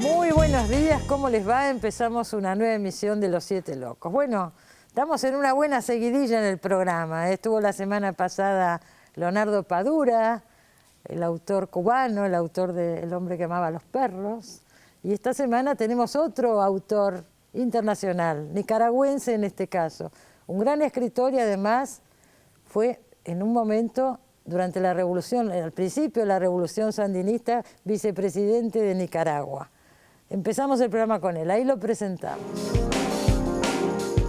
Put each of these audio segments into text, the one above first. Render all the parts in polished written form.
Muy buenos días, ¿cómo les va? Empezamos una nueva emisión de Los Siete Locos. Bueno, estamos en una buena seguidilla en el programa. Estuvo la semana pasada Leonardo Padura, el autor cubano, el autor de El hombre que amaba a los perros. Y esta semana tenemos otro autor internacional, nicaragüense en este caso. Un gran escritor y además fue en un momento, durante la revolución, al principio de la revolución sandinista, vicepresidente de Nicaragua. Empezamos el programa con él, ahí lo presentamos.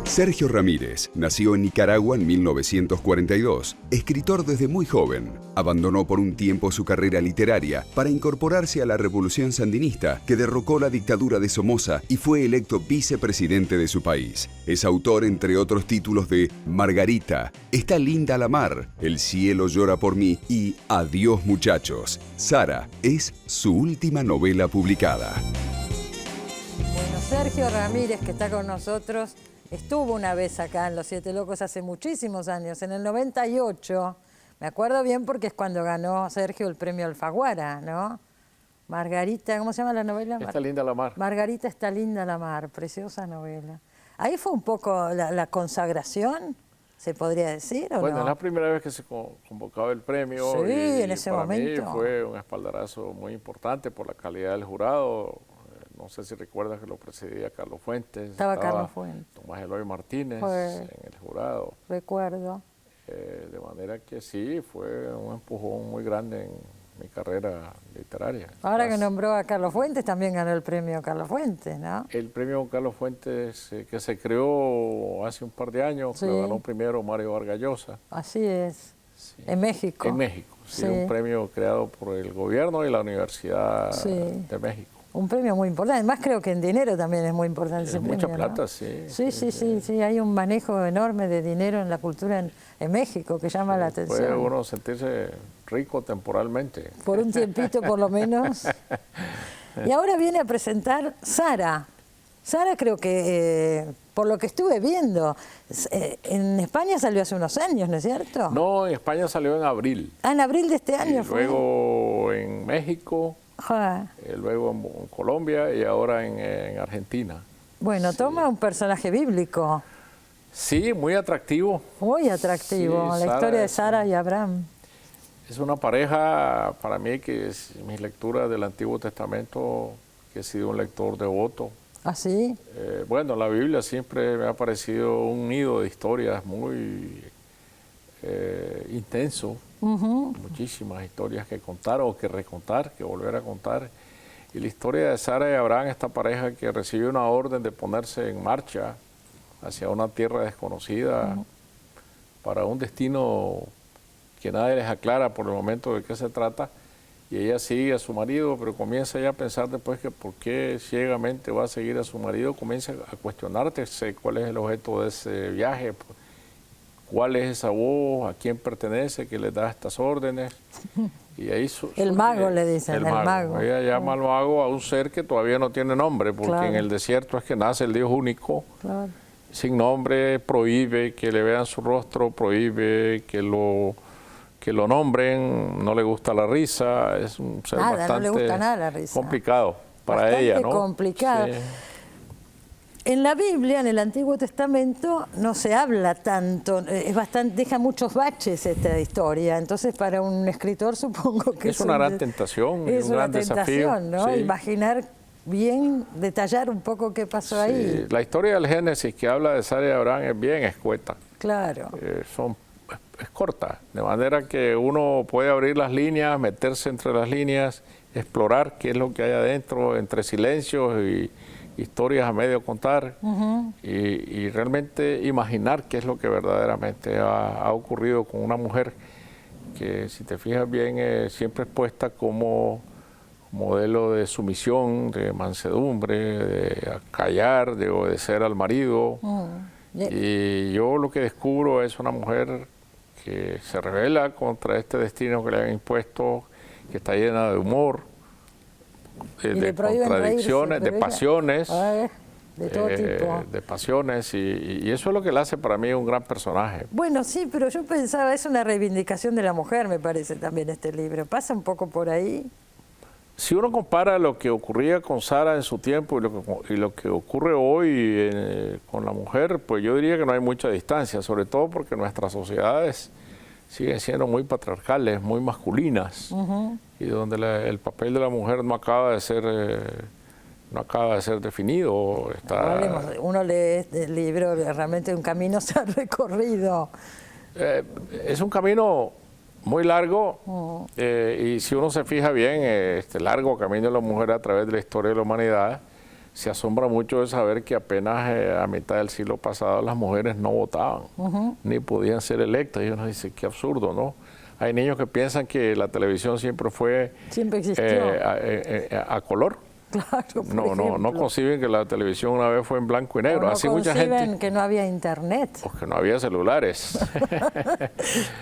Sergio Ramírez nació en Nicaragua en 1942. Escritor desde muy joven, abandonó por un tiempo su carrera literaria para incorporarse a la revolución sandinista que derrocó la dictadura de Somoza y fue electo vicepresidente de su país. Es autor, entre otros títulos, de Margarita, Está linda la mar, El cielo llora por mí y Adiós muchachos. Sara es su última novela publicada. Bueno, Sergio Ramírez, que está con nosotros, estuvo una vez acá en Los Siete Locos hace muchísimos años, en el 98. Me acuerdo bien porque es cuando ganó Sergio el premio Alfaguara, ¿no? Margarita, ¿cómo se llama la novela? Está linda la mar. Margarita, está linda la mar, preciosa novela. Ahí fue un poco la consagración, se podría decir, ¿o bueno, no? es la primera vez que se convocaba el premio. Sí, y en ese para momento. mí fue un espaldarazo muy importante por la calidad del jurado. No sé si recuerdas que lo precedía Carlos Fuentes. Estaba Carlos Fuentes. Tomás Eloy Martínez en el jurado. Recuerdo. De manera que sí, fue un empujón muy grande en mi carrera literaria. Ahora que nombró a Carlos Fuentes, también ganó el premio Carlos Fuentes, ¿no? El premio Carlos Fuentes, que se creó hace un par de años, Sí. lo ganó primero Mario Vargas Llosa. Así es. Sí. En México. En México, sí, Sí. un premio creado por el gobierno y la Universidad Sí. de México. Un premio muy importante. Además, creo que en dinero también es muy importante ese Es premio, mucha ¿no? plata, sí. Sí. Hay un manejo enorme de dinero en la cultura en México que llama la atención. Puede uno sentirse rico temporalmente. Por un tiempito, por lo menos. Y ahora viene a presentar Sara. Sara, creo que, por lo que estuve viendo, en España salió hace unos años, ¿no es cierto? No, en España salió en abril. Ah, en abril de este Y año fue. luego en México, Ah. luego en Colombia y ahora en Argentina. Bueno, Sí. toma un personaje bíblico, Sí, muy atractivo. muy atractivo, Sí, la Sara historia de es- Sara y Abraham. Es una pareja, para mí, que es mis lecturas del Antiguo Testamento, que he sido un lector devoto. ¿Así? Bueno, la Biblia siempre me ha parecido un nido de historias muy intenso, muchísimas historias que contar o que recontar, que volver a contar. Y la historia de Sara y Abraham, esta pareja que recibió una orden de ponerse en marcha hacia una tierra desconocida para un destino que nadie les aclara por el momento de qué se trata. Y ella sigue a su marido, pero comienza ya a pensar después que por qué ciegamente va a seguir a su marido, comienza a cuestionarse cuál es el objeto de ese viaje, cuál es esa voz, a quién pertenece, que le da estas órdenes. Y ahí El mago le dicen, el mago. Ella llama al mago a un ser que todavía no tiene nombre, porque Claro. en el desierto es que nace el Dios único, Claro. sin nombre, prohíbe que le vean su rostro, prohíbe que lo nombren, no le gusta la risa, es un ser Nada, bastante no le gusta nada la risa. complicado para Bastante ella, ¿no? complicado. Sí. En la Biblia, en el Antiguo Testamento, no se habla tanto, es bastante, deja muchos baches esta historia, entonces para un escritor supongo que Es una gran tentación, es un una gran desafío. tentación, ¿no? Sí. Imaginar bien, detallar un poco qué pasó ahí. Sí, la historia del Génesis que habla de Sara y Abraham es bien escueta, Claro. es corta, de manera que uno puede abrir las líneas, meterse entre las líneas, explorar qué es lo que hay adentro, entre silencios y historias a medio contar, y realmente imaginar qué es lo que verdaderamente ha ocurrido con una mujer que, si te fijas bien, siempre es puesta como modelo de sumisión, de mansedumbre, de callar, de obedecer al marido. Y yo lo que descubro es una mujer que se rebela contra este destino que le han impuesto, que está llena de humor, de le prohíben contradicciones, reírse, de pasiones, de todo tipo. De pasiones, y eso es lo que le hace para mí un gran personaje. Bueno, sí, pero yo pensaba, es una reivindicación de la mujer, me parece también este libro. ¿Pasa un poco por ahí? Si uno compara lo que ocurría con Sara en su tiempo y lo que ocurre hoy con la mujer, pues yo diría que no hay mucha distancia, sobre todo porque nuestras sociedades siguen siendo muy patriarcales, muy masculinas, y donde el papel de la mujer no acaba de ser definido. Uno lee el libro, realmente un camino se ha recorrido. Es un camino muy largo, y si uno se fija bien, este largo camino de la mujer a través de la historia de la humanidad, se asombra mucho de saber que apenas a mitad del siglo pasado las mujeres no votaban, ni podían ser electas. Y uno dice, qué absurdo, ¿no? Hay niños que piensan que la televisión siempre existió. A color. Claro, no conciben que la televisión una vez fue en blanco y negro. No así mucha gente que no había internet. O que no había celulares.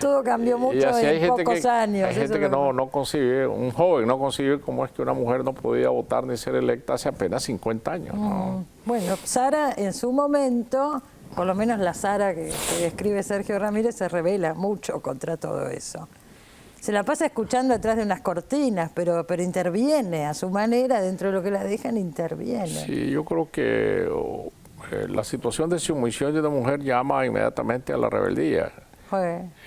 Todo cambió mucho en pocos años. Hay gente que no concibe, un joven no concibe cómo es que una mujer no podía votar ni ser electa hace apenas 50 años. ¿No? Bueno, Sara en su momento, por lo menos la Sara que describe Sergio Ramírez, se rebela mucho contra todo eso. Se la pasa escuchando detrás de unas cortinas, pero interviene a su manera, dentro de lo que la dejan, interviene. Sí, yo creo que la situación de sumisión de una mujer llama inmediatamente a la rebeldía.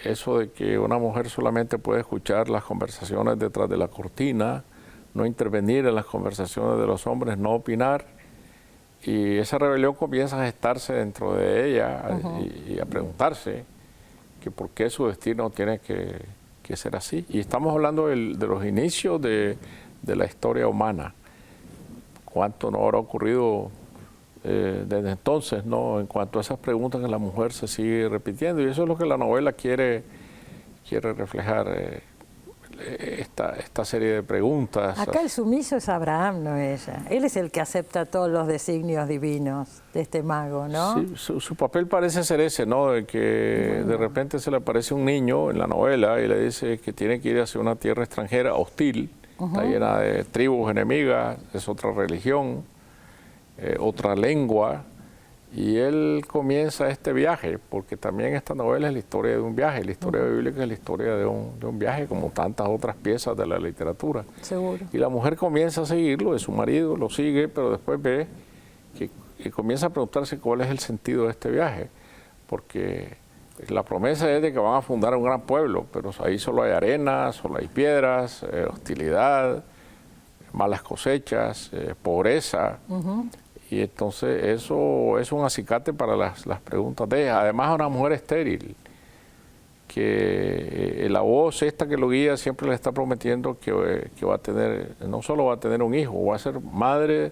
Eso de que una mujer solamente puede escuchar las conversaciones detrás de la cortina, no intervenir en las conversaciones de los hombres, no opinar, y esa rebelión comienza a gestarse dentro de ella y a preguntarse que por qué su destino tiene que ser así. Y estamos hablando de los inicios de la historia humana. ¿Cuánto no habrá ocurrido desde entonces, ¿no? En cuanto a esas preguntas que la mujer se sigue repitiendo? Y eso es lo que la novela quiere reflejar, esta serie de preguntas. Acá el sumiso es Abraham, no ella. Él es el que acepta todos los designios divinos de este mago, ¿no? Sí, su papel parece ser ese, ¿no? De que de repente se le aparece un niño en la novela y le dice que tiene que ir hacia una tierra extranjera hostil, está llena de tribus enemigas, es otra religión, otra lengua, y él comienza este viaje, porque también esta novela es la historia de un viaje, la historia bíblica es la historia de un viaje, como tantas otras piezas de la literatura. Seguro. Y la mujer comienza a seguirlo, de su marido, lo sigue, pero después ve que comienza a preguntarse cuál es el sentido de este viaje, porque la promesa es de que van a fundar un gran pueblo, pero ahí solo hay arena, solo hay piedras, hostilidad, malas cosechas, pobreza. Y entonces eso es un acicate para las preguntas de ella. Además, es una mujer estéril, que la voz esta que lo guía siempre le está prometiendo que va a tener, no solo va a tener un hijo, va a ser madre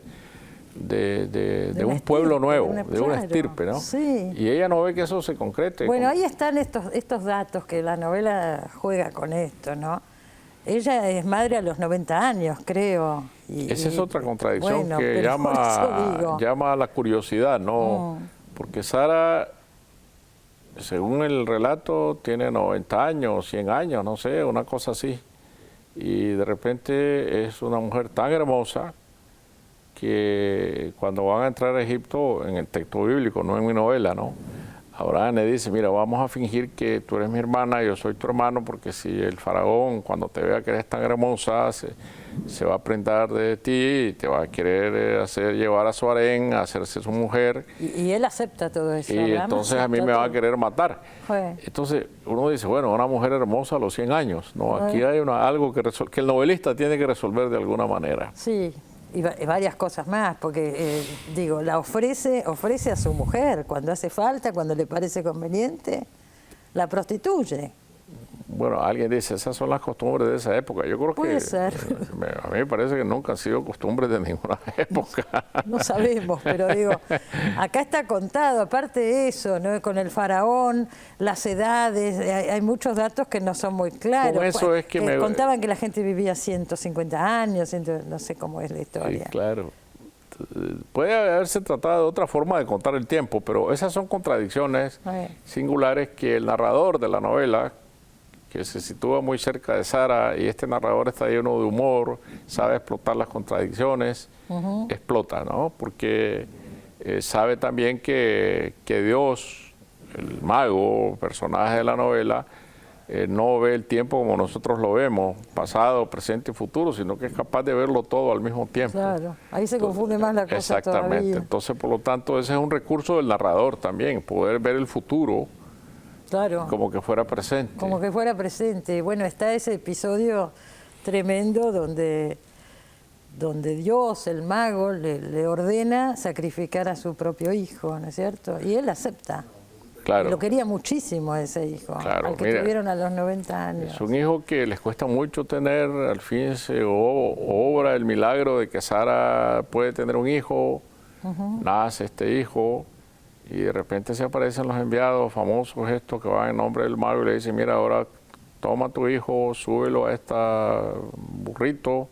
de un pueblo nuevo, de una estirpe, ¿no? Sí. Y ella no ve que eso se concrete. Bueno, ahí están estos datos que la novela juega con esto, ¿no? Ella es madre a los 90 años, creo. Esa es otra contradicción que llama a la curiosidad, ¿no? Porque Sara, según el relato, tiene 90 años, 100 años, no sé, una cosa así. Y de repente es una mujer tan hermosa que cuando van a entrar a Egipto, en el texto bíblico, no en mi novela, ¿no? Abraham le dice, mira, vamos a fingir que tú eres mi hermana y yo soy tu hermano, porque si el faraón, cuando te vea que eres tan hermosa, se va a prendar de ti y te va a querer hacer llevar a su harén, a hacerse su mujer. Y él acepta todo eso. Y entonces a mí me va a querer matar. Entonces uno dice, bueno, una mujer hermosa a los 100 años. No, aquí hay algo que el novelista tiene que resolver de alguna manera. Sí. Y varias cosas más, porque, la ofrece a su mujer cuando hace falta, cuando le parece conveniente, la prostituye. Bueno, alguien dice, esas son las costumbres de esa época. Yo creo Puede ser. A mí me parece que nunca han sido costumbres de ninguna época. No sabemos, pero acá está contado, aparte de eso, ¿no? Con el faraón, las edades, hay muchos datos que no son muy claros. Con eso es que contaban que la gente vivía 150 años, no sé cómo es la historia. Sí, claro. Puede haberse tratado de otra forma de contar el tiempo, pero esas son contradicciones singulares que el narrador de la novela, que se sitúa muy cerca de Sara, y este narrador está lleno de humor, sabe explotar las contradicciones, explota, ¿no? Porque sabe también que Dios, el mago, personaje de la novela, no ve el tiempo como nosotros lo vemos, pasado, presente y futuro, sino que es capaz de verlo todo al mismo tiempo. Claro, ahí se confunde más la cosa. Exactamente. Todavía. Entonces, por lo tanto, ese es un recurso del narrador también, poder ver el futuro, claro, como que fuera presente. Como que fuera presente. Bueno, está ese episodio tremendo donde Dios, el mago, le ordena sacrificar a su propio hijo, ¿no es cierto? Y él acepta. Claro. Lo quería muchísimo a ese hijo, Claro, al que mira, tuvieron a los 90 años. es un hijo que les cuesta mucho tener, al fin se obra el milagro de que Sara puede tener un hijo, nace este hijo, y de repente se aparecen los enviados famosos estos que van en nombre del mago y le dicen, mira, ahora toma a tu hijo, súbelo a este burrito,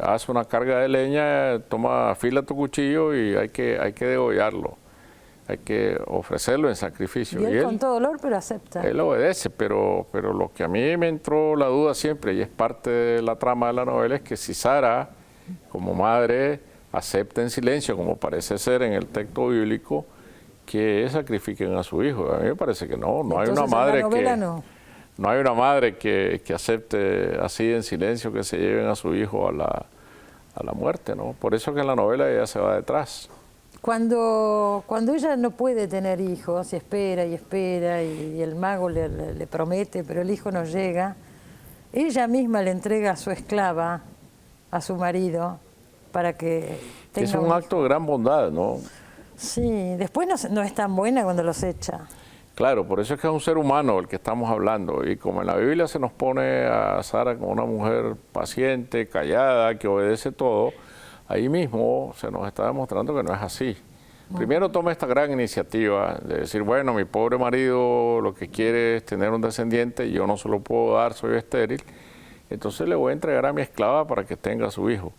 haz una carga de leña, afila tu cuchillo y hay que degollarlo. Hay que ofrecerlo en sacrificio. Y él con todo dolor, pero acepta. Él obedece, pero lo que a mí me entró la duda siempre, y es parte de la trama de la novela, es que si Sara, como madre, acepta en silencio, como parece ser en el texto bíblico, que sacrifiquen a su hijo. A mí me parece que no. No hay una madre no hay una madre que acepte así en silencio que se lleven a su hijo a la muerte, ¿no? Por eso que en la novela ella se va detrás. Cuando ella no puede tener hijos, y espera y el mago le promete, pero el hijo no llega, ella misma le entrega a su esclava, a su marido, para que tenga es un acto de gran bondad, ¿no? Sí, después no es tan buena cuando los echa. Claro, por eso es que es un ser humano el que estamos hablando, y como en la Biblia se nos pone a Sara como una mujer paciente, callada, que obedece todo, ahí mismo se nos está demostrando que no es así. Primero toma esta gran iniciativa de decir, bueno, mi pobre marido lo que quiere es tener un descendiente y yo no se lo puedo dar, soy estéril, entonces le voy a entregar a mi esclava para que tenga a su hijo.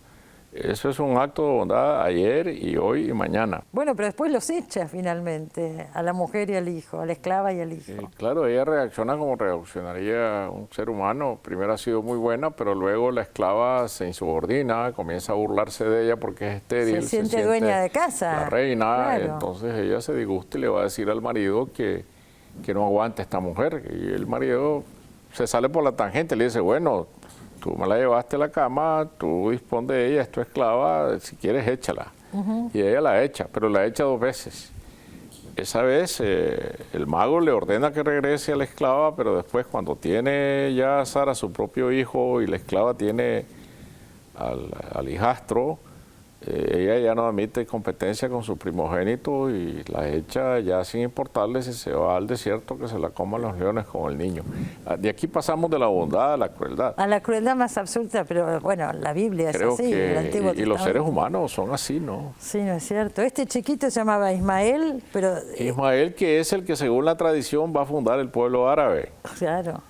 Eso es un acto de bondad ayer y hoy y mañana. Bueno, pero después los echa finalmente, a la mujer y al hijo, a la esclava y al hijo. Claro, ella reacciona como reaccionaría un ser humano. Primero ha sido muy buena, pero luego la esclava se insubordina, comienza a burlarse de ella porque es estéril. Se siente dueña de casa. La reina, claro. Entonces ella se disgusta y le va a decir al marido que no aguanta esta mujer. Y el marido se sale por la tangente, le dice, bueno, tú me la llevaste a la cama, tú dispón de ella, es tu esclava, si quieres échala. Y ella la echa, pero la echa 2 veces. Esa vez el mago le ordena que regrese a la esclava, pero después cuando tiene ya Sara su propio hijo y la esclava tiene al hijastro, ella ya no admite competencia con su primogénito y la echa ya sin importarle si se va al desierto que se la coman los leones con el niño. De aquí pasamos de la bondad a la crueldad. A la crueldad más absoluta, pero bueno, la Biblia es así, el Antiguo y los seres humanos son así, ¿no? Sí, no es cierto. Este chiquito se llamaba Ismael, pero... Ismael, que es el que según la tradición va a fundar el pueblo árabe. Claro.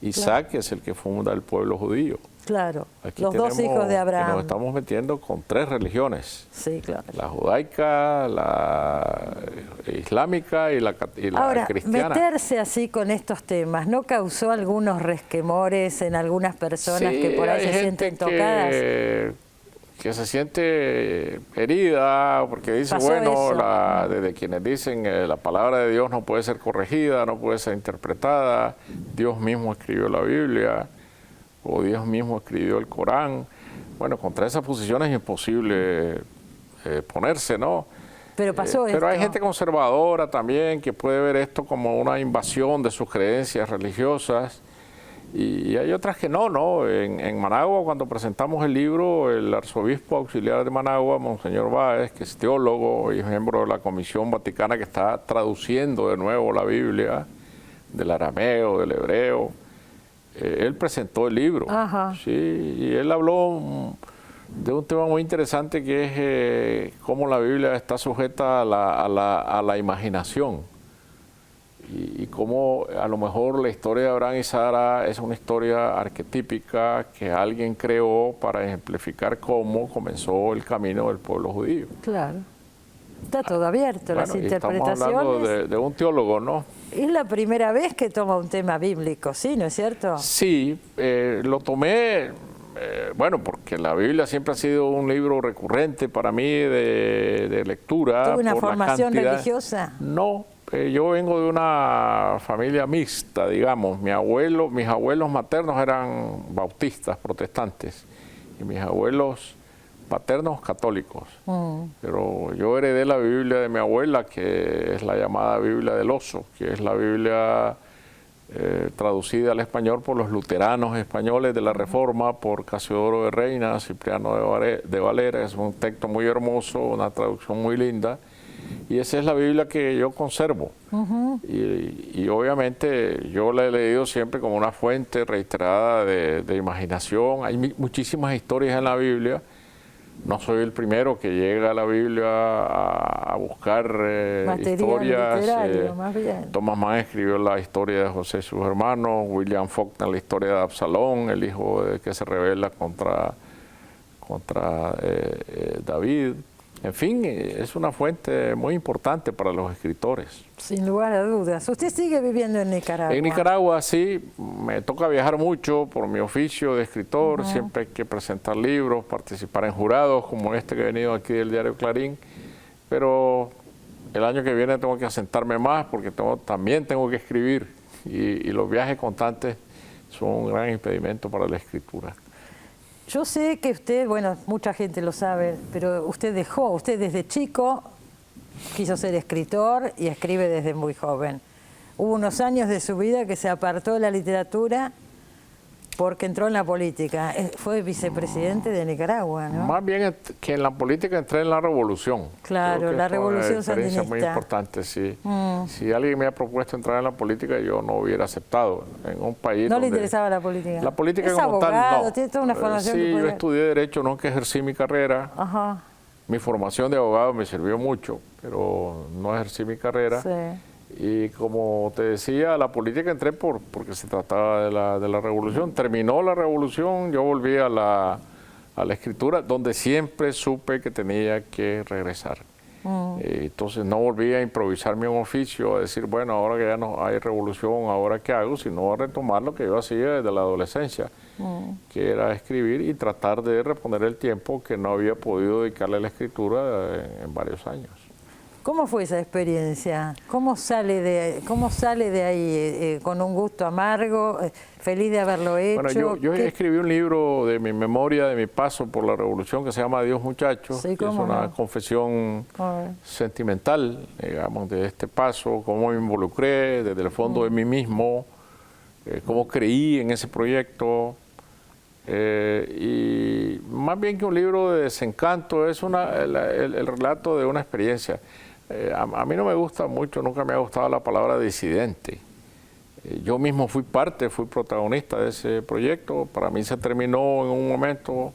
Isaac es el que funda el pueblo judío. Claro, Aquí los 2 hijos de Abraham. Nos estamos metiendo con 3 religiones. Sí, claro. La judaica, la islámica y la Ahora, cristiana. meterse así con estos temas, ¿no causó algunos resquemores en algunas personas que por ahí se sienten tocadas? Que se siente herida, porque dice, bueno, desde quienes dicen la palabra de Dios no puede ser corregida, no puede ser interpretada, Dios mismo escribió la Biblia, o Dios mismo escribió el Corán. Bueno, contra esas posiciones es imposible ponerse, ¿no? Pero pasó esto. Pero hay gente conservadora también que puede ver esto como una invasión de sus creencias religiosas, y hay otras que no. En Managua, cuando presentamos el libro, el arzobispo auxiliar de Managua, Monseñor Báez, que es teólogo y miembro de la Comisión Vaticana que está traduciendo de nuevo la Biblia del arameo, del hebreo, él presentó el libro. Ajá. Sí, y él habló de un tema muy interesante que es cómo la Biblia está sujeta a la imaginación y cómo a lo mejor la historia de Abraham y Sara es una historia arquetípica que alguien creó para ejemplificar cómo comenzó el camino del pueblo judío. Claro. Está todo abierto, las interpretaciones. Estamos hablando de un teólogo, ¿no? Es la primera vez que toma un tema bíblico, ¿sí? ¿No es cierto? Sí, lo tomé Bueno, porque la Biblia siempre ha sido un libro recurrente para mí de lectura. ¿Tuvo una por la formación cantidad. religiosa? No, yo vengo de una familia mixta, digamos. Mis abuelos maternos eran bautistas, protestantes, y mis abuelos paternos católicos. Pero yo heredé la Biblia de mi abuela, que es la llamada Biblia del Oso, que es la Biblia traducida al español por los luteranos españoles de la Reforma, por Casiodoro de Reina, Cipriano de Valera. Es un texto muy hermoso, una traducción muy linda, y esa es la Biblia que yo conservo. Y obviamente yo la he leído siempre como una fuente reiterada de imaginación. Hay muchísimas historias en la Biblia. No soy el primero que llega a la Biblia a buscar historias. Literario, más bien. Thomas Mann escribió la historia de José y sus hermanos, William Faulkner la historia de Absalón, el hijo que se rebela contra David. En fin, es una fuente muy importante para los escritores. Sin lugar a dudas. ¿Usted sigue viviendo en Nicaragua? En Nicaragua sí, me toca viajar mucho por mi oficio de escritor, siempre hay que presentar libros, participar en jurados como este que he venido aquí del diario Clarín, pero el año que viene tengo que asentarme más porque también tengo que escribir y los viajes constantes son un gran impedimento para la escritura. Yo sé que usted, bueno, mucha gente lo sabe, pero usted desde chico quiso ser escritor y escribe desde muy joven. Hubo unos años de su vida que se apartó de la literatura porque entró en la política. Fue vicepresidente de Nicaragua, ¿no? Más bien que en la política entré en la revolución. Claro, la revolución sandinista. Es muy importante, sí. Si alguien me ha propuesto entrar en la política, yo no hubiera aceptado. En un país ¿No le interesaba la política? La política es como abogado, tal, no. Tiene toda una formación. Sí, yo estudié Derecho, nunca ejercí mi carrera. Ajá. Mi formación de abogado me sirvió mucho, pero no ejercí mi carrera. Sí. Y como te decía, la política entré porque se trataba de la revolución. Terminó la revolución, yo volví a la escritura, donde siempre supe que tenía que regresar. Entonces no volví a improvisarme un oficio, a decir, bueno, ahora que ya no hay revolución, ¿ahora qué hago? Sino a retomar lo que yo hacía desde la adolescencia, que era escribir y tratar de reponer el tiempo que no había podido dedicarle a la escritura en varios años. ¿Cómo fue esa experiencia? ¿Cómo sale de ahí? ¿Con un gusto amargo? ¿Feliz de haberlo hecho? Bueno, yo escribí un libro de mi memoria, de mi paso por la revolución, que se llama Adiós muchachos, sí, que es una confesión sentimental, digamos, de este paso, cómo me involucré desde el fondo de mí mismo, cómo creí en ese proyecto. Y más bien que un libro de desencanto, es el relato de una experiencia. A mí no me gusta mucho, nunca me ha gustado la palabra disidente. Yo mismo fui protagonista de ese proyecto. Para mí se terminó en un momento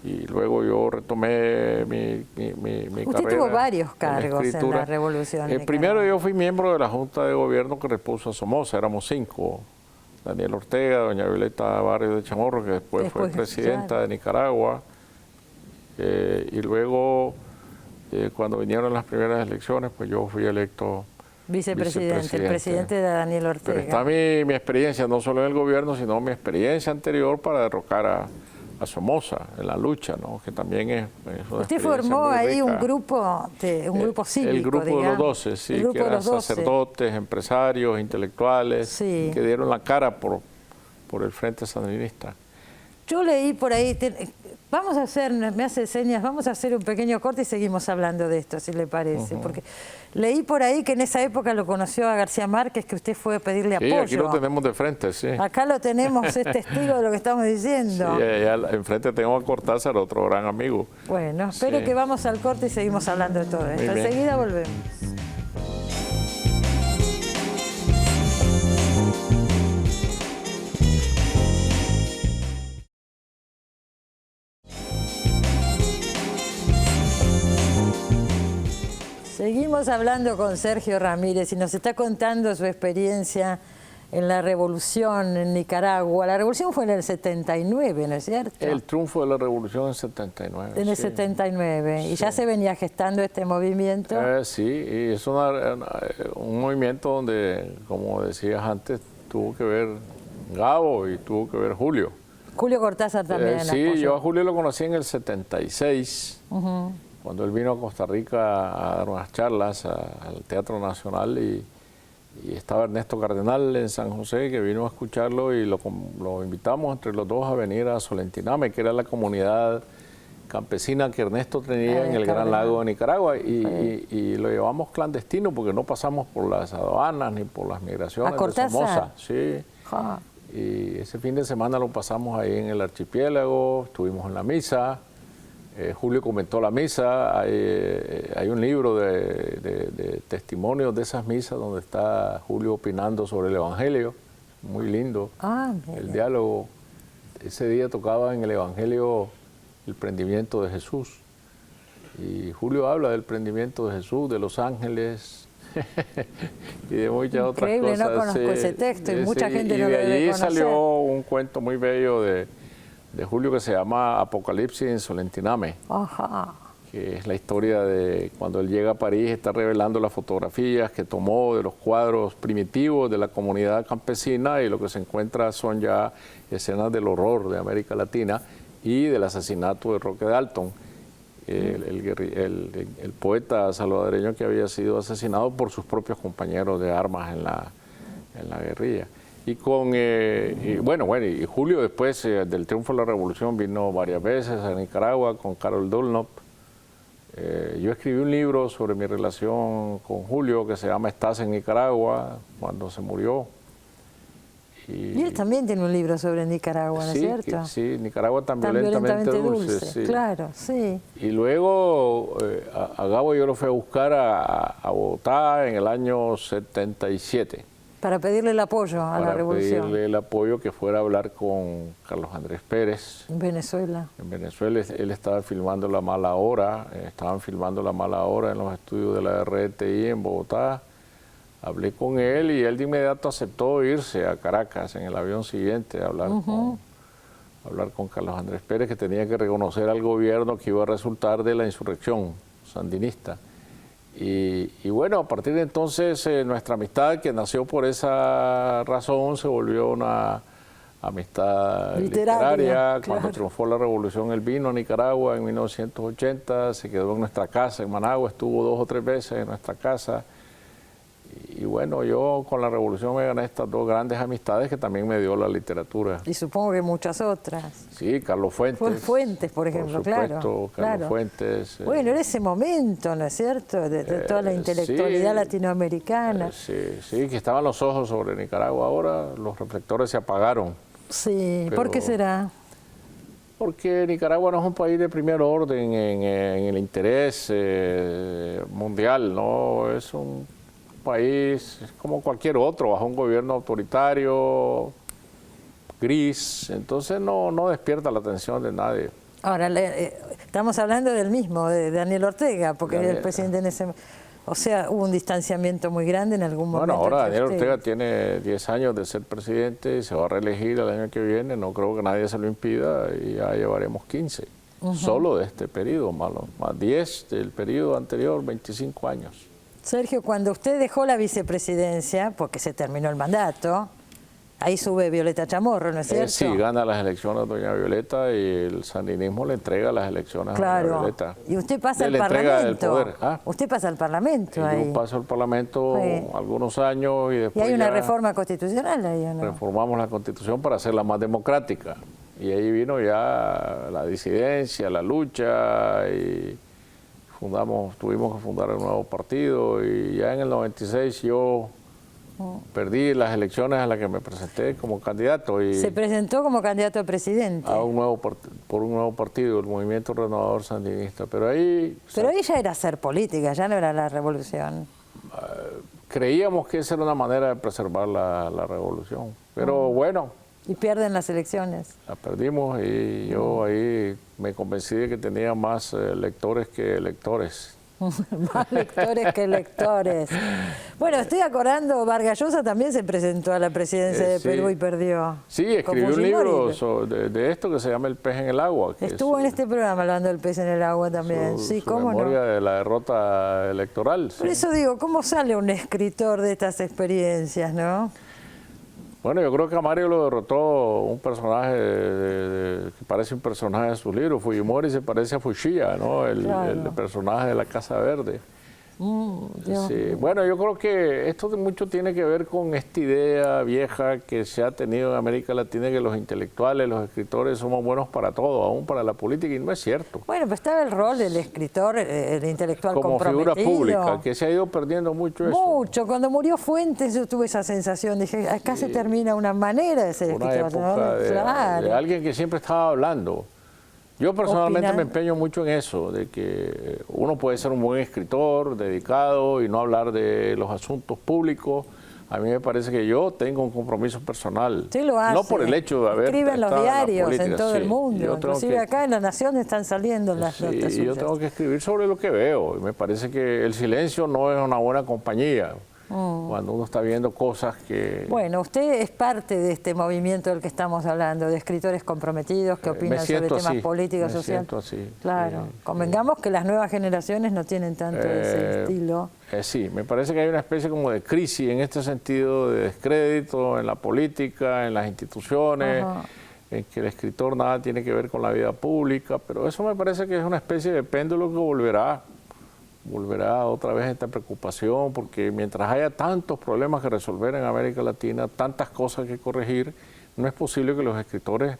y luego yo retomé mi carrera. Usted tuvo varios cargos en la Revolución. Primero yo fui miembro de la Junta de Gobierno que repuso a Somoza, éramos 5. Daniel Ortega, doña Violeta Barrios de Chamorro, que después fue presidenta de Nicaragua, y luego cuando vinieron las primeras elecciones, pues yo fui electo vicepresidente. El presidente de Daniel Ortega. Pero está mi experiencia, no solo en el gobierno, sino mi experiencia anterior para derrocar a Somoza en la lucha, ¿no? Que también es una Usted formó ahí un grupo cívico, el grupo de los 12, sí, que eran sacerdotes, empresarios, intelectuales, que dieron la cara por el Frente Sandinista. Yo leí por ahí, me hace señas, vamos a hacer un pequeño corte y seguimos hablando de esto, si le parece, porque leí por ahí que en esa época lo conoció a García Márquez, que usted fue a pedirle apoyo. Sí, aquí lo tenemos de frente, sí. Acá lo tenemos, es testigo de lo que estamos diciendo. Sí, allá enfrente tengo a Cortázar, otro gran amigo. Bueno, espero que vamos al corte y seguimos hablando de todo esto. Enseguida volvemos. Seguimos hablando con Sergio Ramírez y nos está contando su experiencia en la revolución en Nicaragua. La revolución fue en el 79, ¿no es cierto? El triunfo de la revolución en el 79. En el 79. ¿Y ya se venía gestando este movimiento? Sí, y es un movimiento donde, como decías antes, tuvo que ver Gabo y tuvo que ver Julio. Julio Cortázar también. Sí, apoyó. yo a Julio lo conocí en el 76, cuando él vino a Costa Rica a dar unas charlas al Teatro Nacional y estaba Ernesto Cardenal en San José, que vino a escucharlo y lo invitamos entre los dos a venir a Solentiname, que era la comunidad campesina que Ernesto tenía en el Gran Lago de Nicaragua, y lo llevamos clandestino porque no pasamos por las aduanas ni por las migraciones de Somoza. Sí. Y ese fin de semana lo pasamos ahí en el archipiélago, estuvimos en la misa. Julio comentó la misa, hay un libro de testimonios de esas misas donde está Julio opinando sobre el Evangelio, muy lindo, el diálogo. Ese día tocaba en el Evangelio el prendimiento de Jesús, y Julio habla del prendimiento de Jesús, de los ángeles y de muchas otras cosas. Increíble, no conozco ese texto y mucha gente no lo debe de allí conocer. salió un cuento muy bello de Julio que se llama Apocalipsis en Solentiname, que es la historia de cuando él llega a París, está revelando las fotografías que tomó de los cuadros primitivos de la comunidad campesina, y lo que se encuentra son ya escenas del horror de América Latina y del asesinato de Roque Dalton, el poeta salvadoreño que había sido asesinado por sus propios compañeros de armas en la guerrilla. Y Julio después del triunfo de la revolución vino varias veces a Nicaragua con Carol Dunlop. Yo escribí un libro sobre mi relación con Julio que se llama Estás en Nicaragua, cuando se murió. Y él también tiene un libro sobre Nicaragua, ¿no es cierto? Sí, Nicaragua tan violentamente dulce. Sí. Claro, sí. Y luego a Gabo yo lo fui a buscar a Bogotá en el año 77. Para pedirle el apoyo a la revolución. Para pedirle el apoyo, que fuera a hablar con Carlos Andrés Pérez. En Venezuela. En Venezuela él estaba filmando La Mala Hora, estaban filmando La Mala Hora en los estudios de la RTI en Bogotá. Hablé con él y él de inmediato aceptó irse a Caracas en el avión siguiente a hablar con Carlos Andrés Pérez, que tenía que reconocer al gobierno que iba a resultar de la insurrección sandinista. Y bueno, a partir de entonces nuestra amistad, que nació por esa razón, se volvió una amistad literaria. Cuando triunfó la revolución, él vino a Nicaragua en 1980, se quedó en nuestra casa en Managua, estuvo 2 o 3 veces en nuestra casa. Y bueno, yo con la revolución me gané estas 2 grandes amistades que también me dio la literatura. Y supongo que muchas otras. Sí, Carlos Fuentes. Fuentes, por ejemplo, por supuesto, Carlos Fuentes. Bueno, en ese momento, ¿no es cierto?, de toda la intelectualidad latinoamericana. Sí, que estaban los ojos sobre Nicaragua ahora, los reflectores se apagaron. Sí, ¿por qué será? Porque Nicaragua no es un país de primer orden en el interés mundial, ¿no? Es un país como cualquier otro, bajo un gobierno autoritario, gris, entonces no despierta la atención de nadie. Ahora, estamos hablando del mismo, de Daniel Ortega, porque era el presidente en ese... O sea, hubo un distanciamiento muy grande en algún momento. Bueno, ahora Daniel Ortega tiene 10 años de ser presidente y se va a reelegir el año que viene, no creo que nadie se lo impida, y ya llevaremos 15, solo de este periodo, más 10 del periodo anterior, 25 años. Sergio, cuando usted dejó la vicepresidencia, porque se terminó el mandato, ahí sube Violeta Chamorro, ¿no es cierto? Sí, gana las elecciones doña Violeta y el sandinismo le entrega las elecciones a doña Violeta. Y usted pasa al Parlamento. Usted pasa al Parlamento ahí. Yo paso al Parlamento algunos años y después ¿Y hay una reforma constitucional ahí o no? Reformamos la Constitución para hacerla más democrática. Y ahí vino ya la disidencia, la lucha, y tuvimos que fundar un nuevo partido, y ya en el 96 yo perdí las elecciones a las que me presenté como candidato. Y se presentó como candidato a presidente. Por un nuevo partido, el Movimiento Renovador Sandinista. Pero ahí ya era hacer política, ya no era la revolución. Creíamos que esa era una manera de preservar la revolución. Pero bueno. Y pierden las elecciones. La perdimos y yo ahí me convencí de que tenía más lectores que electores. Más lectores que electores. Bueno, estoy acordando, Vargas Llosa también se presentó a la presidencia de Perú y perdió. Sí, escribió un libro de esto que se llama El pez en el agua. Estuvo en este programa hablando del pez en el agua también. Su memoria de la derrota electoral. Por eso digo, ¿cómo sale un escritor de estas experiencias, no? Bueno, yo creo que a Mario lo derrotó un personaje que parece un personaje de su libro. Fujimori se parece a Fushia, ¿no? El personaje de la Casa Verde. Sí. Bueno, yo creo que esto mucho tiene que ver con esta idea vieja que se ha tenido en América Latina, que los intelectuales, los escritores somos buenos para todo, aún para la política, y no es cierto. Bueno, pues estaba el rol del escritor, el intelectual como comprometido. Figura pública, que se ha ido perdiendo mucho eso. Mucho. Cuando murió Fuentes yo tuve esa sensación, dije, acá se termina una manera de ser una escritor. época ¿no? Claro. de alguien que siempre estaba hablando. Yo personalmente Opinando. me empeño mucho en eso, de que uno puede ser un buen escritor, dedicado, y no hablar de los asuntos públicos. A mí me parece que yo tengo un compromiso personal. Sí, lo hace. No por el hecho de haber escriben los estado en la diarios política, en todo sí. el mundo. Yo tengo Inclusive que- acá en La Nación están saliendo las Sí, notas y yo suyas. tengo que escribir sobre lo que veo. Y me parece que el silencio no es una buena compañía. Cuando uno está viendo cosas que... Bueno, usted es parte de este movimiento del que estamos hablando, de escritores comprometidos que opinan sobre siento temas así, políticos, me sociales. siento así. Claro, convengamos que las nuevas generaciones no tienen tanto ese estilo. Sí, me parece que hay una especie como de crisis en este sentido de descrédito en la política, en las instituciones, Ajá. en que el escritor nada tiene que ver con la vida pública, pero eso me parece que es una especie de péndulo que volverá otra vez esta preocupación, porque mientras haya tantos problemas que resolver en América Latina, tantas cosas que corregir, no es posible que los escritores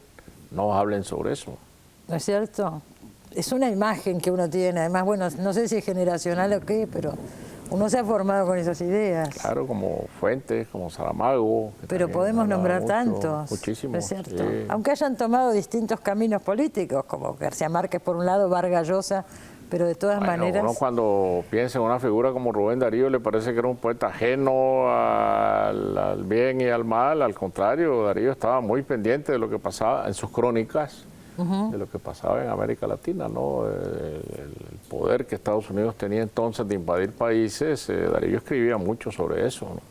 no hablen sobre eso. ¿No es cierto? Es una imagen que uno tiene, además, bueno, no sé si es generacional o qué, pero uno se ha formado con esas ideas. Claro, como Fuentes, como Saramago. que Pero también podemos hablaba nombrar mucho, tantos, muchísimos. ¿no es cierto? Sí. Aunque hayan tomado distintos caminos políticos, como García Márquez por un lado, Vargas Llosa, pero de todas Bueno, maneras... uno cuando piensa en una figura como Rubén Darío le parece que era un poeta ajeno al bien y al mal. Al contrario, Darío estaba muy pendiente de lo que pasaba en sus crónicas, de lo que pasaba en América Latina, ¿no? El poder que Estados Unidos tenía entonces de invadir países, Darío escribía mucho sobre eso, ¿no?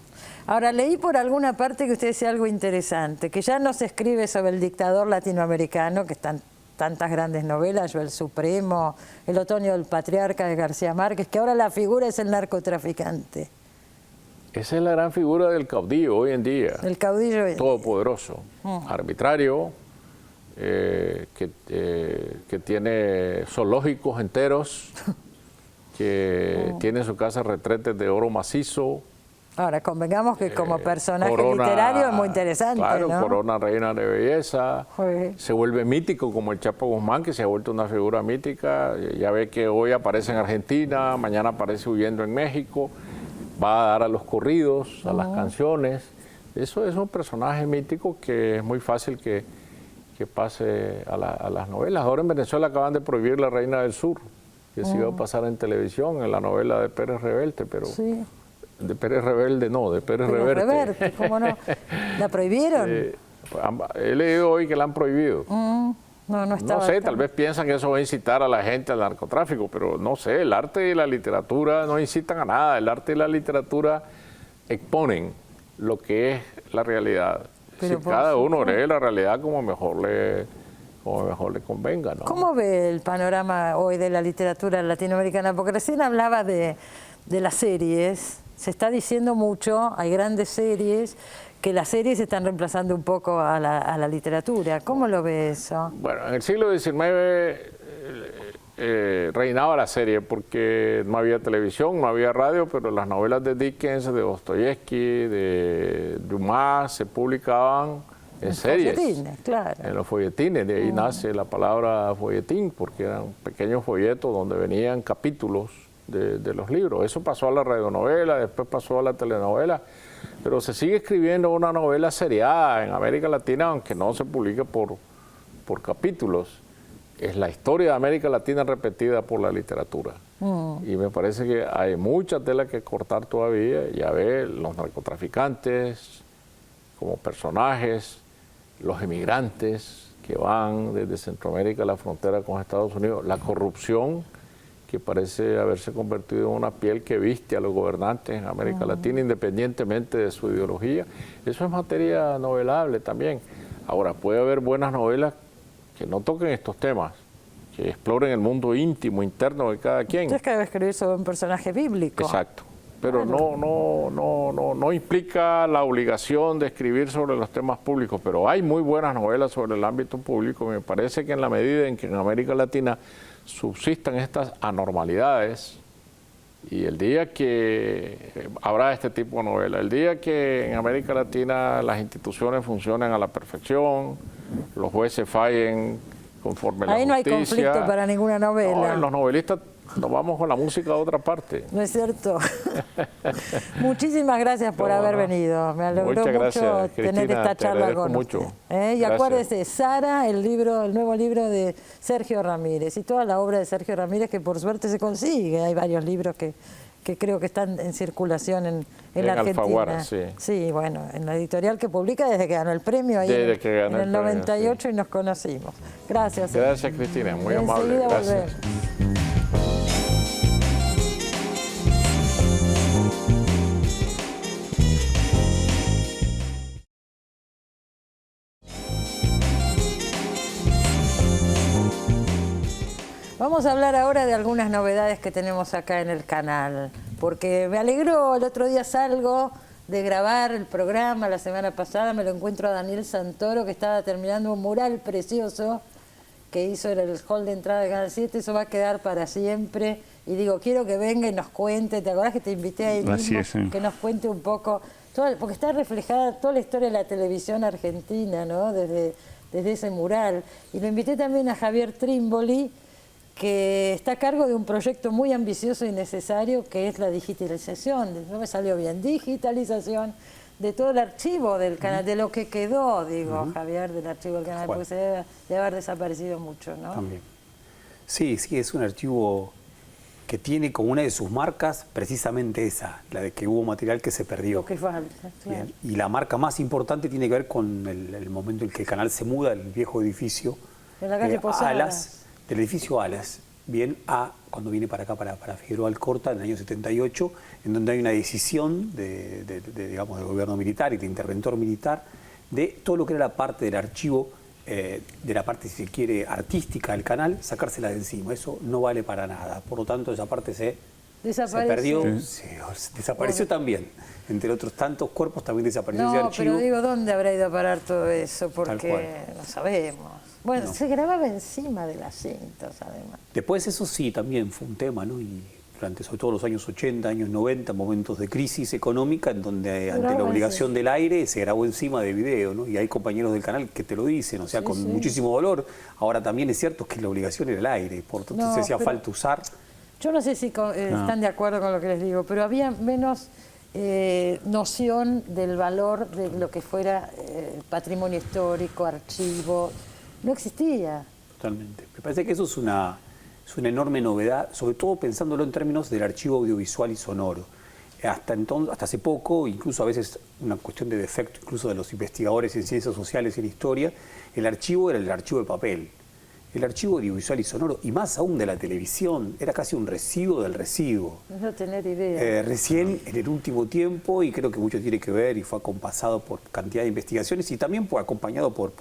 Ahora, leí por alguna parte que usted decía algo interesante, que ya no se escribe sobre el dictador latinoamericano, que están tantas grandes novelas, Yo el Supremo, El Otoño del Patriarca de García Márquez, que ahora la figura es el narcotraficante, Esa es la gran figura del caudillo hoy en día, el caudillo. todopoderoso, arbitrario, que tiene zoológicos enteros, que tiene su casa retretes de oro macizo. Ahora, convengamos que como personaje Corona, literario es muy interesante, claro, ¿no? corona reina de belleza. Sí. Se vuelve mítico como el Chapo Guzmán, que se ha vuelto una figura mítica. Ya ve que hoy aparece en Argentina, mañana aparece huyendo en México, va a dar a los corridos, a las canciones. Eso es un personaje mítico que es muy fácil que pase a las novelas. Ahora en Venezuela acaban de prohibir La Reina del Sur, que se iba a pasar en televisión, en la novela de Pérez Reverte, pero... Sí. De Pérez Rebelde no, de Pérez Pero Reverte. Reverte, ¿cómo no? ¿La prohibieron? He leído hoy que la han prohibido. No estaba No sé, acá. tal vez piensan que eso va a incitar a la gente al narcotráfico, pero no sé, el arte y la literatura no incitan a nada. El arte y la literatura exponen lo que es la realidad. Pero Si por cada uno supuesto. lee la realidad como mejor le convenga, ¿no? ¿Cómo ve el panorama hoy de la literatura latinoamericana? Porque recién hablaba de las series. Se está diciendo mucho, hay grandes series, que las series están reemplazando un poco a la literatura. ¿Cómo lo ve eso? Bueno, en el siglo XIX reinaba la serie porque no había televisión, no había radio, pero las novelas de Dickens, de Dostoyevsky, de Dumas se publicaban en series. Folletines, claro. En los folletines, de ahí nace la palabra folletín, porque eran pequeños folletos donde venían capítulos de los libros. Eso pasó a la radionovela, después pasó a la telenovela, pero se sigue escribiendo una novela seriada en América Latina, aunque no se publique por capítulos. Es la historia de América Latina repetida por la literatura. Y me parece que hay mucha tela que cortar todavía. Ya ve, los narcotraficantes como personajes, los emigrantes que van desde Centroamérica a la frontera con Estados Unidos, la corrupción que parece haberse convertido en una piel que viste a los gobernantes en América Latina, independientemente de su ideología. Eso es materia novelable también. Ahora, puede haber buenas novelas que no toquen estos temas, que exploren el mundo íntimo, interno de cada quien. Usted acaba de escribir sobre un personaje bíblico. Exacto. pero no implica la obligación de escribir sobre los temas públicos, pero hay muy buenas novelas sobre el ámbito público. Me parece que en la medida en que en América Latina subsistan estas anormalidades, y el día que habrá este tipo de novela, el día que en América Latina las instituciones funcionen a la perfección, los jueces fallen conforme la justicia. Ahí no hay conflicto para ninguna novela. No, los novelistas nos vamos con la música a otra parte. ¿No es cierto? Muchísimas gracias por haber venido. Me alegró mucho tener esta charla con usted. Y acuérdese, Sara, el nuevo libro de Sergio Ramírez y toda la obra de Sergio Ramírez, que por suerte se consigue. Hay varios libros que creo que están en circulación en la Argentina. Alfaguara, sí. Sí, bueno, en la editorial que publica desde que ganó el premio ahí en el 98 premio, sí. Y nos conocimos. Gracias. Gracias, Cristina, muy amable. Gracias. Vamos a hablar ahora de algunas novedades que tenemos acá en el canal, porque me alegró, el otro día salgo de grabar el programa, la semana pasada me lo encuentro a Daniel Santoro, que estaba terminando un mural precioso que hizo en el hall de entrada de Canal 7, eso va a quedar para siempre, y digo, quiero que venga y nos cuente, ¿te acordás que te invité ahí mismo? Que nos cuente un poco, porque está reflejada toda la historia de la televisión argentina, ¿no? Desde ese mural, y lo invité también a Javier Trimboli, que está a cargo de un proyecto muy ambicioso y necesario, que es la digitalización, no me salió bien, digitalización de todo el archivo del canal, de lo que quedó, digo, Javier, del archivo del canal, porque se debe haber desaparecido mucho, ¿no? También. Sí, es un archivo que tiene como una de sus marcas precisamente esa, la de que hubo material que se perdió. Lo que falta, claro. Y la marca más importante tiene que ver con el momento en que el canal se muda, el viejo edificio en la calle Posadas. Del edificio Alas, bien cuando viene para acá, para Figueroa Alcorta, en el año 78, en donde hay una decisión digamos, del gobierno militar y de interventor militar, de todo lo que era la parte del archivo, de la parte, si se quiere, artística del canal, sacársela de encima. Eso no vale para nada. Por lo tanto, esa parte se perdió, desapareció también. Entre otros tantos cuerpos también desapareció ese archivo. No, pero digo, ¿dónde habrá ido a parar todo eso? Porque no sabemos. Bueno, se grababa encima de las cintas, además. Después eso sí, también fue un tema, ¿no? Y durante sobre todo los años 80, años 90, momentos de crisis económica, en donde ante la obligación del aire se grabó encima de video, ¿no? Y hay compañeros del canal que te lo dicen, o sea, con muchísimo dolor. Ahora también es cierto que la obligación era el aire, por lo tanto se hacía falta usar. Yo no sé si están de acuerdo con lo que les digo, pero había menos noción del valor de lo que fuera patrimonio histórico, archivo. No existía. Totalmente. Me parece que eso es una enorme novedad, sobre todo pensándolo en términos del archivo audiovisual y sonoro. Hasta hace poco, incluso a veces una cuestión de defecto, incluso de los investigadores en ciencias sociales y en historia, el archivo era el archivo de papel. El archivo audiovisual y sonoro, y más aún de la televisión, era casi un residuo del residuo. No tener idea. Recién en el último tiempo, y creo que mucho tiene que ver, y fue acompasado por cantidad de investigaciones, y también acompañado por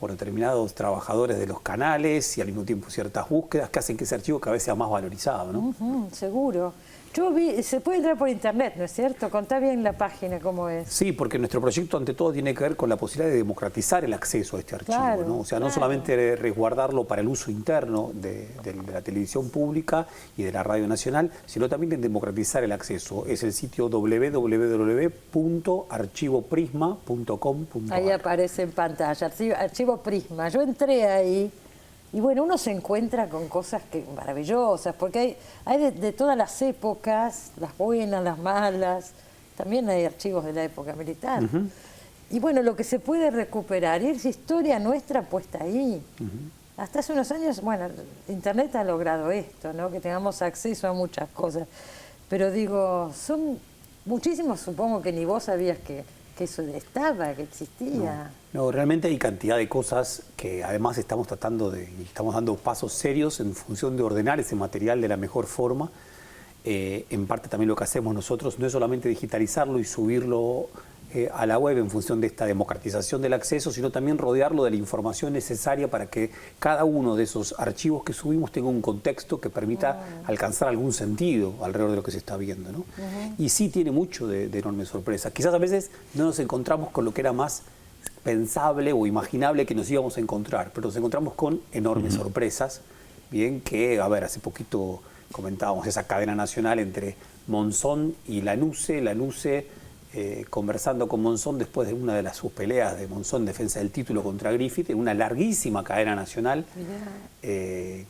determinados trabajadores de los canales y al mismo tiempo ciertas búsquedas que hacen que ese archivo cada vez sea más valorizado, ¿no? Seguro. Yo vi, se puede entrar por internet, ¿no es cierto? Contá bien la página cómo es. Sí, porque nuestro proyecto ante todo tiene que ver con la posibilidad de democratizar el acceso a este archivo, ¿no? O sea, no solamente resguardarlo para el uso interno de la televisión pública y de la radio nacional, sino también de democratizar el acceso. Es el sitio www.archivoprisma.com.ar. Ahí aparece en pantalla, Archivo Prisma. Yo entré ahí. Y bueno, uno se encuentra con cosas maravillosas, porque hay de todas las épocas, las buenas, las malas, también hay archivos de la época militar. Y bueno, lo que se puede recuperar, y es historia nuestra puesta ahí. Hasta hace unos años, bueno, Internet ha logrado esto, ¿no? Que tengamos acceso a muchas cosas. Pero digo, son muchísimos, supongo que ni vos sabías que eso estaba, que existía. No, realmente hay cantidad de cosas que además estamos estamos dando pasos serios en función de ordenar ese material de la mejor forma. En parte también lo que hacemos nosotros no es solamente digitalizarlo y subirlo a la web en función de esta democratización del acceso, sino también rodearlo de la información necesaria para que cada uno de esos archivos que subimos tenga un contexto que permita alcanzar algún sentido alrededor de lo que se está viendo, ¿no? Y sí tiene mucho de enorme sorpresa. Quizás a veces no nos encontramos con lo que era más pensable o imaginable que nos íbamos a encontrar, pero nos encontramos con enormes sorpresas, bien que, a ver, hace poquito comentábamos esa cadena nacional entre Monzón y Lanuse, conversando con Monzón después de una de sus peleas de Monzón en defensa del título contra Griffith, en una larguísima cadena nacional,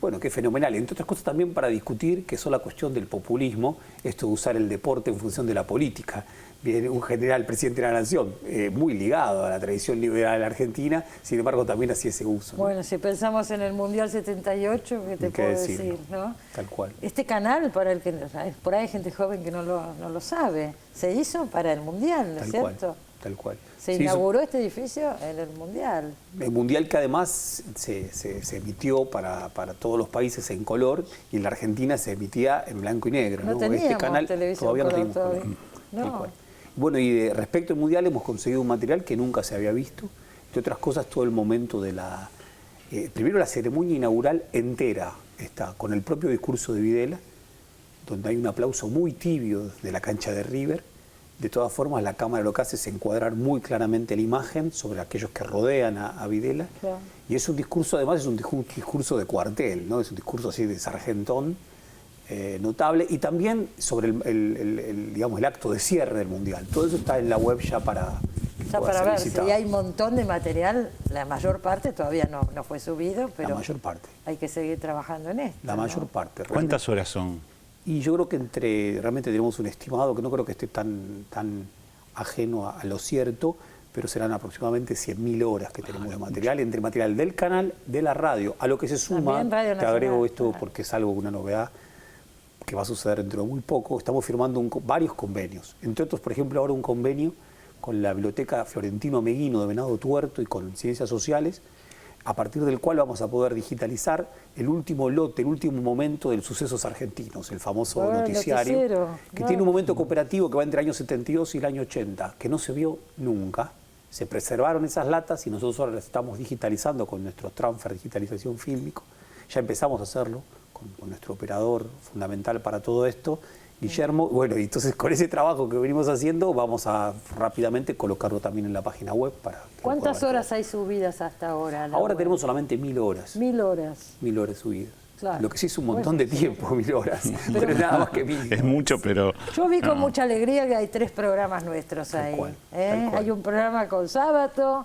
bueno, que es fenomenal, entre otras cosas también para discutir que es la cuestión del populismo, esto de usar el deporte en función de la política. Bien, un general presidente de la Nación, muy ligado a la tradición liberal argentina, sin embargo también hacía ese uso, ¿no? Bueno, si pensamos en el Mundial 78, ¿qué te puedo decir? ¿No? Tal cual. Este canal, para el que por ahí hay gente joven que no lo sabe, se hizo para el Mundial, ¿no es cierto? Tal cual. Se inauguró este edificio en el Mundial. El Mundial que además se emitió para todos los países en color y en la Argentina se emitía en blanco y negro, No ¿no? teníamos Este canal televisión todavía no color, teníamos color. No. Tal cual. Bueno, y respecto al Mundial hemos conseguido un material que nunca se había visto. Entre otras cosas, todo el momento de la... primero la ceremonia inaugural entera está con el propio discurso de Videla, donde hay un aplauso muy tibio de la cancha de River. De todas formas, la cámara lo que hace es encuadrar muy claramente la imagen sobre aquellos que rodean a Videla. Claro. Y es un discurso, además, es un discurso de cuartel, ¿no? Es un discurso así de sargentón, notable, y también sobre digamos, el acto de cierre del Mundial. Todo eso está en la web ya para verse. Y hay un montón de material, la mayor parte todavía no fue subido, pero la mayor parte. Hay que seguir trabajando en esto. La mayor parte. Realmente. ¿Cuántas horas son? Y yo creo que realmente tenemos un estimado que no creo que esté tan ajeno a lo cierto, pero serán aproximadamente 100.000 horas que tenemos de material, entre material del canal, de la radio, a lo que se suma, te agrego esto porque es algo, una novedad que va a suceder dentro de muy poco. Estamos firmando varios convenios, entre otros, por ejemplo, ahora un convenio con la Biblioteca Florentino Meguino de Venado Tuerto y con Ciencias Sociales, a partir del cual vamos a poder digitalizar el último lote, el último momento de los sucesos argentinos, el famoso noticiario, que tiene un momento cooperativo que va entre el año 72 y el año 80, que no se vio nunca. Se preservaron esas latas y nosotros ahora las estamos digitalizando con nuestro transfer de digitalización fílmico. Ya empezamos a hacerlo con nuestro operador fundamental para todo esto, Guillermo. Bueno, y entonces con ese trabajo que venimos haciendo vamos a rápidamente colocarlo también en la página web para... ¿Cuántas horas hay subidas hasta ahora? Ahora tenemos solamente 1.000 horas. 1.000 horas. 1.000 horas subidas. Claro. Lo que sí es un montón de tiempo, 1.000 horas, pero nada más que 1.000. Es mucho, pero... Yo vi con mucha alegría que hay 3 programas nuestros ahí. Tal cual. Hay un programa con Sábato,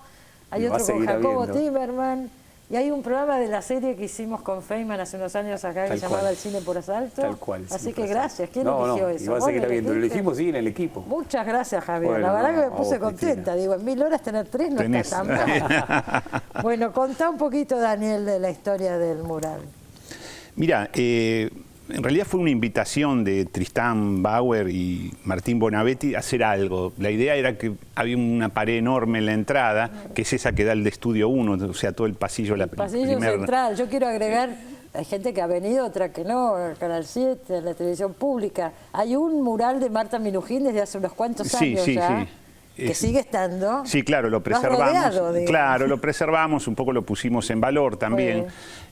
hay otro con Jacobo Timerman, y hay un programa de la serie que hicimos con Feynman hace unos años acá que se llamaba El Cine por Asalto. Tal cual. Así que gracias. ¿Quién eligió eso? Y va a seguir habiendo. Lo elegimos sí en el equipo. Muchas gracias, Javier. La verdad que me puse contenta. Digo, en 1.000 horas tener 3 no está tan mal. Bueno, contá un poquito, Daniel, de la historia del mural. Mira, en realidad fue una invitación de Tristán Bauer y Martín Bonavetti a hacer algo. La idea era que había una pared enorme en la entrada, que es esa que da el de Estudio 1, o sea, todo el pasillo. El pasillo central. Yo quiero agregar, hay gente que ha venido, otra que no, al Canal 7, en la televisión pública. Hay un mural de Marta Minujín desde hace unos cuantos años ya. Que sigue estando. Sí, claro, lo preservamos. Claro, lo preservamos, un poco lo pusimos en valor también.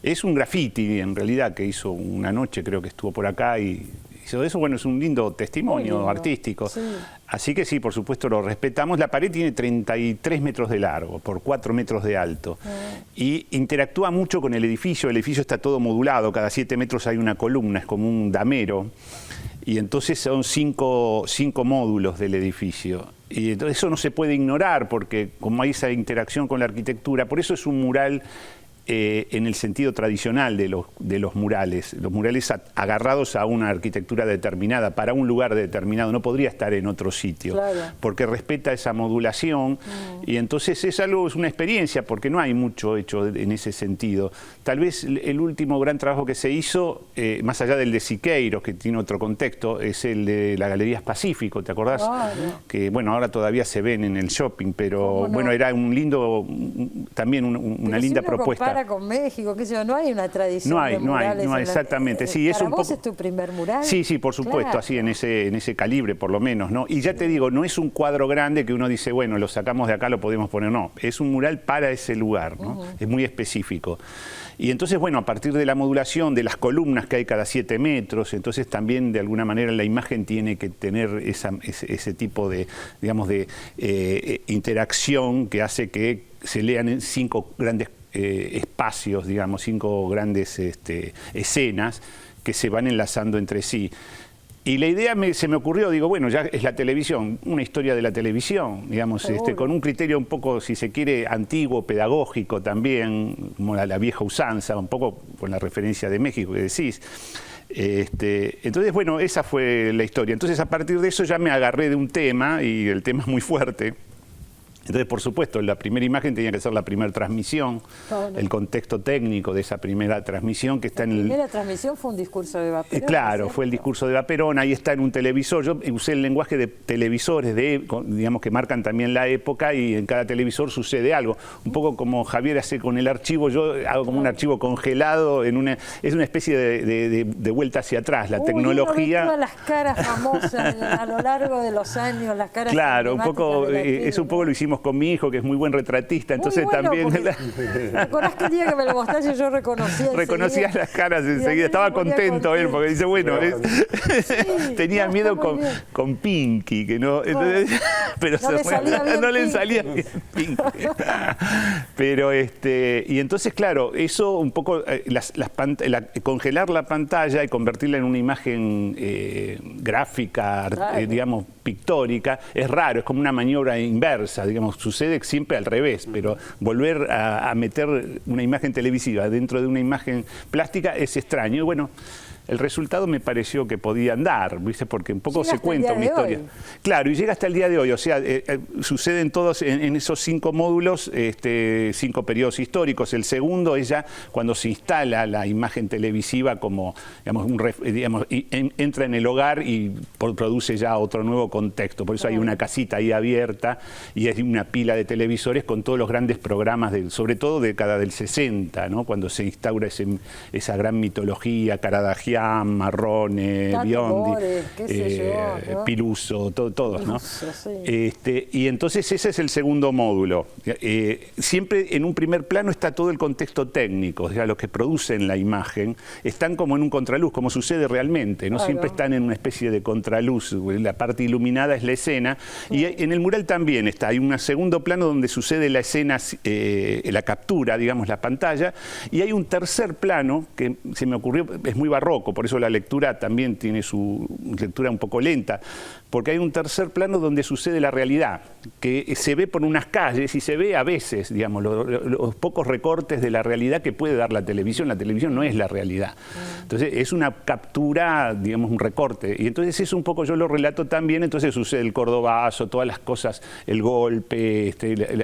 Es un graffiti, en realidad, que hizo una noche, creo que estuvo por acá y hizo eso. Bueno, es un lindo testimonio artístico. Sí. Así que sí, por supuesto, lo respetamos. La pared tiene 33 metros de largo por 4 metros de alto. Y interactúa mucho con el edificio. El edificio está todo modulado. Cada 7 metros hay una columna, es como un damero. Y entonces son 5 módulos del edificio. Y entonces eso no se puede ignorar porque como hay esa interacción con la arquitectura, por eso es un mural en el sentido tradicional de los murales agarrados a una arquitectura determinada, para un lugar determinado, no podría estar en otro sitio, porque respeta esa modulación y entonces es una experiencia, porque no hay mucho hecho en ese sentido. Tal vez el último gran trabajo que se hizo, más allá del de Siqueiros, que tiene otro contexto, es el de la Galerías Pacífico, ¿te acordás? Que bueno, ahora todavía se ven en el shopping, pero bueno, era un lindo, también una linda propuesta. compara con México, qué sé yo, no hay una tradición de murales. No hay, exactamente. Sí, ¿Para vos es tu primer mural? Sí, por supuesto, claro. Así en ese calibre por lo menos, ¿no? Y ya te digo, no es un cuadro grande que uno dice, bueno, lo sacamos de acá, lo podemos poner, no. Es un mural para ese lugar, ¿no? Es muy específico. Y entonces, bueno, a partir de la modulación, de las columnas que hay cada 7 metros, entonces también de alguna manera la imagen tiene que tener ese tipo de, digamos, de interacción que hace que se lean en 5 grandes espacios, digamos, 5 grandes escenas que se van enlazando entre sí. Y la idea se me ocurrió, digo, bueno, ya es la televisión, una historia de la televisión, digamos, con un criterio un poco, si se quiere, antiguo, pedagógico también, como la vieja usanza, un poco con la referencia de México que decís. Entonces, bueno, esa fue la historia. Entonces, a partir de eso ya me agarré de un tema, y el tema es muy fuerte. Entonces, por supuesto, la primera imagen tenía que ser la primera transmisión, el contexto técnico de esa primera transmisión que está en el... La primera transmisión fue un discurso de Vaperón. Claro, ¿cierto? fue el discurso de Vaperón, ahí está en un televisor. Yo usé el lenguaje de televisores, digamos, que marcan también la época, y en cada televisor sucede algo. Un poco como Javier hace con el archivo, yo hago como un archivo congelado, es una especie de vuelta hacia atrás, la tecnología... Todas las caras famosas a lo largo de los años, las caras... Claro, un poco, eso un poco lo hicimos con mi hijo, que es muy buen retratista, entonces bueno, también... ¿Te acordás que el día que me lo mostraste yo reconocía las caras enseguida, estaba contento él, porque dice, bueno, tenía miedo con Pinky, que no... Entonces, pero no le salía bien Pinky. Pero, y entonces, claro, eso un poco, congelar la pantalla y convertirla en una imagen gráfica, digamos, pictórica, es raro, es como una maniobra inversa, digamos, sucede siempre al revés, pero volver a meter una imagen televisiva dentro de una imagen plástica es extraño. Y bueno, el resultado me pareció que podía andar, ¿viste? Porque un poco se cuenta una historia. Claro, y llega hasta el día de hoy, o sea, suceden todos en esos 5 módulos, 5 periodos históricos. El segundo es ya cuando se instala la imagen televisiva como, digamos, entra en el hogar y produce ya otro nuevo contexto. Por eso hay una casita ahí abierta y hay una pila de televisores con todos los grandes programas, sobre todo de década del 60, ¿no? Cuando se instaura esa gran mitología, Caradagian, Marrone, Biondi, ¿no? Piluso, todos, ¿no? Sí. Y entonces ese es el segundo módulo. Siempre en un primer plano está todo el contexto técnico, o sea, los que producen la imagen están como en un contraluz, como sucede realmente, ¿no? Claro. Siempre están en una especie de contraluz, la parte iluminada es la escena, y en el mural también hay un segundo plano donde sucede la escena, la captura, digamos, la pantalla, y hay un tercer plano que se me ocurrió, es muy barroco, por eso la lectura también tiene su lectura un poco lenta, porque hay un tercer plano donde sucede la realidad, que se ve por unas calles y se ve a veces, digamos, los pocos recortes de la realidad que puede dar la televisión. La televisión no es la realidad. Entonces es una captura, digamos, un recorte. Y entonces eso un poco yo lo relato también, entonces sucede el cordobazo, todas las cosas, el golpe,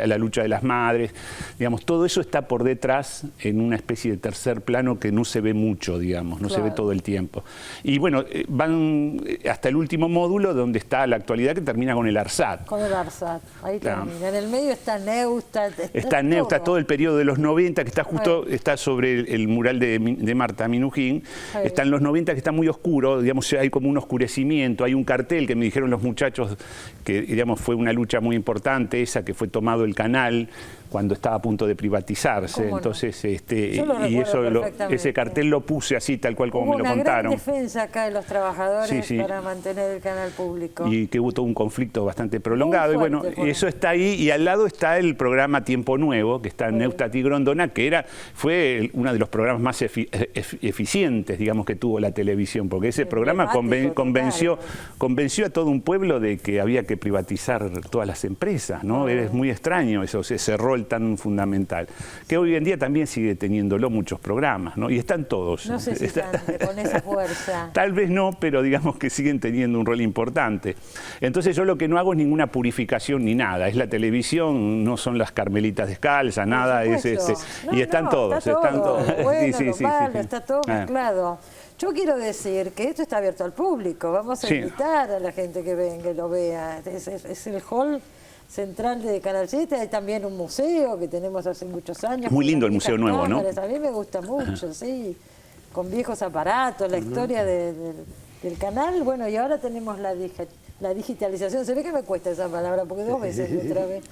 la lucha de las madres, digamos, todo eso está por detrás en una especie de tercer plano que no se ve mucho, digamos, no se ve todo el tiempo. Y bueno, van hasta el último módulo donde está la actualidad, que termina con el ARSAT. Con el ARSAT, ahí termina. En el medio está Neustadt. Está Neustadt, todo el periodo de los 90, que está justo, está sobre el mural de Marta Minujín. Está en los 90, que está muy oscuro, digamos, hay como un oscurecimiento, hay un cartel que me dijeron los muchachos que, digamos, fue una lucha muy importante, esa que fue tomado el canal cuando estaba a punto de privatizarse. Entonces, y ese cartel lo puse así, tal cual como me lo contaron. Hubo una gran defensa acá de los trabajadores para mantener el canal público. Y que hubo todo un conflicto bastante prolongado. Fuerte, y bueno, eso está ahí, y al lado está el programa Tiempo Nuevo, que está en Neustadt y Grondona, que fue uno de los programas más eficientes, digamos, que tuvo la televisión, porque ese programa convenció a todo un pueblo de que había que privatizar todas las empresas, ¿no? Es muy extraño eso, ese rol tan fundamental, que hoy en día también sigue teniéndolo muchos programas, ¿no? Y están todos. No sé si están con esa fuerza. Tal vez no, pero digamos que siguen teniendo un rol importante. Entonces yo lo que no hago es ninguna purificación ni nada, es la televisión, no son las carmelitas descalzas, nada, y están todos. Están todos. Bueno, está todo mezclado. Yo quiero decir que esto está abierto al público, vamos a invitar a la gente que venga y lo vea. Es el hall central de Canal 7, hay también un museo que tenemos hace muchos años. Muy lindo el museo nuevo, ¿no? A mí me gusta mucho, sí, con viejos aparatos, la historia del canal. Bueno, y ahora tenemos la digitalización. Se ve que me cuesta esa palabra, porque 2 veces otra vez.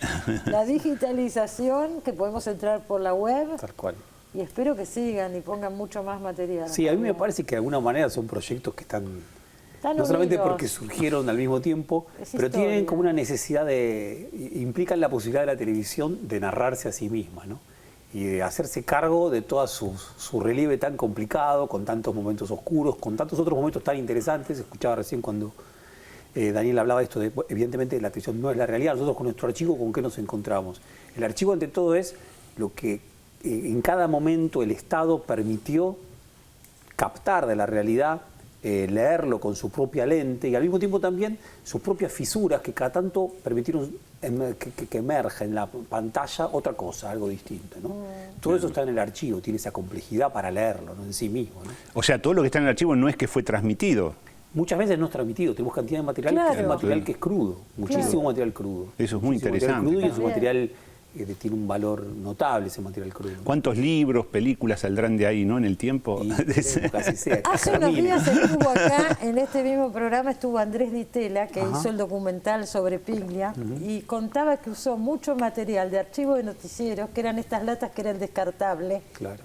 La digitalización, que podemos entrar por la web. Tal cual. Y espero que sigan y pongan mucho más material. Sí, a mí me parece que de alguna manera son proyectos que están no solamente porque surgieron al mismo tiempo, pero tienen como una necesidad implican la posibilidad de la televisión de narrarse a sí misma, ¿no? Y de hacerse cargo de todo su relieve tan complicado, con tantos momentos oscuros, con tantos otros momentos tan interesantes. Escuchaba recién cuando Daniel hablaba de esto, evidentemente la televisión no es la realidad. Nosotros con nuestro archivo, ¿con qué nos encontramos? El archivo, ante todo, es lo que en cada momento el Estado permitió captar de la realidad, leerlo con su propia lente y al mismo tiempo también sus propias fisuras que cada tanto permitieron que emerja en la pantalla otra cosa, algo distinto, ¿no? Todo eso está en el archivo, tiene esa complejidad para leerlo, ¿no? En sí mismo, ¿no? O sea, todo lo que está en el archivo no es que fue transmitido. Muchas veces no es transmitido, tenemos cantidad de material, que es material que es crudo, muchísimo material crudo. Eso es muy interesante. Material crudo y es un material tiene un valor notable, ese material crudo. ¿Cuántos libros, películas saldrán de ahí, no, en el tiempo? Casi sea, hace unos días estuvo acá, en este mismo programa, estuvo Andrés Di Tella, que hizo el documental sobre Piglia, y contaba que usó mucho material de archivo de noticieros, que eran estas latas que eran descartables. Claro.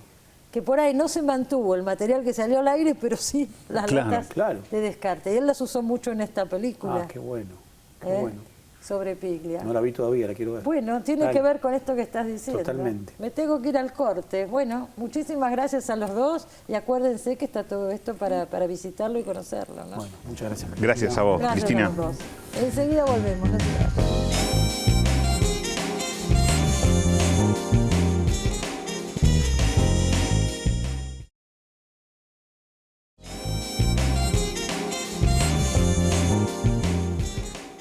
Que por ahí no se mantuvo el material que salió al aire, pero sí las latas de descarte. Y él las usó mucho en esta película. Ah, qué bueno, qué bueno. Sobre Piglia. No la vi todavía, la quiero ver. Bueno, tiene que ver con esto que estás diciendo. Totalmente. Me tengo que ir al corte. Bueno, muchísimas gracias a los dos y acuérdense que está todo esto para visitarlo y conocerlo, ¿no? Bueno, muchas gracias. Gracias a vos, gracias, Cristina. A los dos. Enseguida volvemos. No te vayas.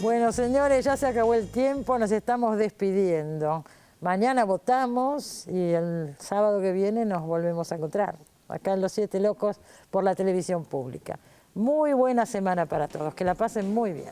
Bueno, señores, ya se acabó el tiempo, nos estamos despidiendo. Mañana votamos y el sábado que viene nos volvemos a encontrar, acá en Los Siete Locos, por la televisión pública. Muy buena semana para todos, que la pasen muy bien.